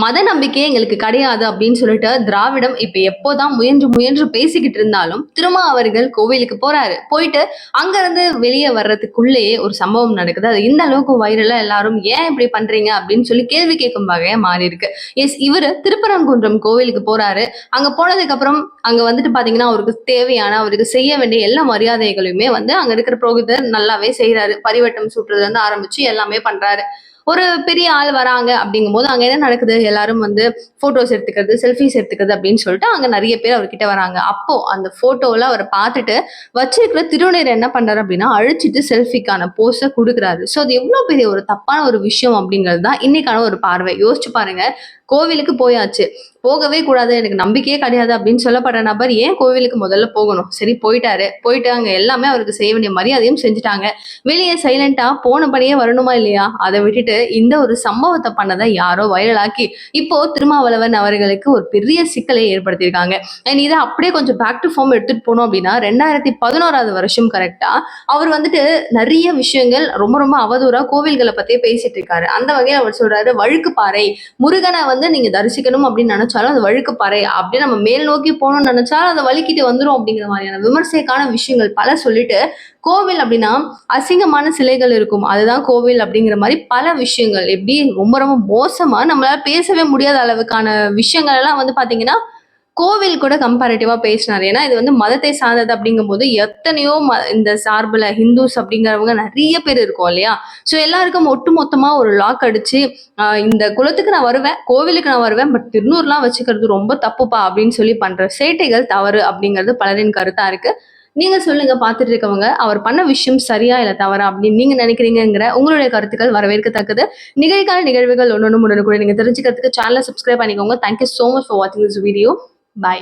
மத நம்பிக்கையே எங்களுக்கு கிடையாது அப்படின்னு சொல்லிட்டு திராவிடம் இப்ப எப்போதான் முயன்று முயன்று பேசிக்கிட்டு இருந்தாலும் திரும்ப அவர்கள் கோவிலுக்கு போறாரு. போயிட்டு அங்க இருந்து வெளியே வர்றதுக்குள்ளேயே ஒரு சம்பவம் நடக்குது. அது இந்த அளவுக்கு வைரலா எல்லாரும் ஏன் இப்படி பண்றீங்க அப்படின்னு சொல்லி கேள்வி கேட்கும் வகையா மாறி இருக்கு. எஸ், இவரு திருப்பரங்குன்றம் கோவிலுக்கு போறாரு. அங்க போனதுக்கு அப்புறம் அங்க வந்துட்டு பாத்தீங்கன்னா அவருக்கு தேவையான அவருக்கு செய்ய வேண்டிய எல்லா மரியாதைகளையுமே வந்து அங்க இருக்கிற புரோகிதர் நல்லாவே செய்யறாரு. பரிவட்டம் சூட்டுறதுல இருந்து ஆரம்பிச்சு எல்லாமே பண்றாரு. ஒரு பெரிய ஆள் வராங்க அப்படிங்கும்போது அங்க என்ன நடக்குது? எல்லாரும் வந்து போட்டோஸ் எடுத்துக்கிறது, செல்ஃபீஸ் எடுத்துக்கிறது அப்படின்னு சொல்லிட்டு அங்க நிறைய பேர் அவர்கிட்ட வராங்க. அப்போ அந்த போட்டோல அவரை பார்த்துட்டு வச்சிருக்கிற திருநீர் என்ன பண்றாரு அப்படின்னா அழிச்சிட்டு செல்ஃபிக்கான போஸ குடுக்குறாரு. சோ அது எவ்வளவு பெரிய ஒரு தப்பான ஒரு விஷயம் அப்படிங்கிறது தான் இன்னைக்கான ஒரு பார்வை. யோசிச்சு பாருங்க. கோவிலுக்கு போயாச்சு. போகவே கூடாது. எனக்கு நம்பிக்கையே கிடையாது அப்படின்னு சொல்லப்படுற நபர் ஏன் கோவிலுக்கு முதல்ல போகணும்? சரி, போயிட்டாரு. போயிட்டு அங்க எல்லாமே அவருக்கு செய்ய வேண்டிய மரியாதையும் செஞ்சுட்டாங்க. வெளியே சைலண்டா போனபடியே வரணுமா இல்லையா? அதை விட்டுட்டு இந்த ஒரு சம்பவத்தை பண்ணதை யாரோ வைரலாக்கி இப்போ திருமாவளவன் அவர்களுக்கு ஒரு பெரிய சிக்கலை ஏற்படுத்தியிருக்காங்க. அண்ட் இதை அப்படியே கொஞ்சம் பேக் டு ஃபார்ம் எடுத்துட்டு போனோம் அப்படின்னா 2011 வருஷம் கரெக்டா அவர் வந்துட்டு நிறைய விஷயங்கள் ரொம்ப ரொம்ப அவதூறா கோவில்களை பத்தியே பேசிட்டு இருக்காரு. அந்த வகையில் அவர் சொல்றாரு, வழுக்குப்பாறை முருகனை வந்து நீங்க தரிசிக்கணும் அப்படின்னு நினைச்சாலும் அது வழுக்குப்பாறை, அப்படியே நம்ம மேல் நோக்கி போகணும்னு நினைச்சாலும் அதை வலிக்கிட்டு வந்துரும் அப்படிங்கிற மாதிரியான விமர்சைக்கான விஷயங்கள் பல சொல்லிட்டு கோவில் அப்படின்னா அசிங்கமான சிலைகள் இருக்கும், அதுதான் கோவில் அப்படிங்கிற மாதிரி பல விஷயங்கள் எப்படி ரொம்ப ரொம்ப மோசமா நம்மளால பேசவே முடியாத அளவுக்கான விஷயங்கள் எல்லாம் வந்து பாத்தீங்கன்னா கோவில் கூட கம்பேரிட்டிவா பேசினாரு. ஏன்னா இது வந்து மதத்தை சார்ந்தது அப்படிங்கும்போது எத்தனையோ இந்த சார்புல ஹிந்துஸ் அப்படிங்கிறவங்க நிறைய பேர் இருக்கும் இல்லையா? சோ எல்லாருக்கும் ஒட்டு மொத்தமா ஒரு லாக் அடிச்சு இந்த குலத்துக்கு நான் வருவேன், கோவிலுக்கு நான் வருவேன், பட் திருநூறுலாம் வச்சுக்கிறது ரொம்ப தப்புப்பா அப்படின்னு சொல்லி பண்ற சேட்டைகள் தவறு அப்படிங்கிறது பலரின் கருத்தா இருக்கு. நீங்க சொல்லுங்க, பார்த்துட்டு இருக்கவங்க அவர் பண்ண விஷயம் சரியா இல்ல தவறா அப்படின்னு நீங்க நினைக்கிறீங்கிற உங்களுடைய கருத்துக்கள் வரவேற்கத்தக்கது. நிகழ்கால நிகழ்வுகள் ஒன்னொன்னு உடனுக்குடன் நீங்க தெரிஞ்சுக்கிறதுக்கு சேனலை சப்ஸ்கிரைப் பண்ணிக்கோங்க. தேங்க்யூ சோ மச் ஃபார் வாட்சிங் திஸ் வீடியோ. Bye.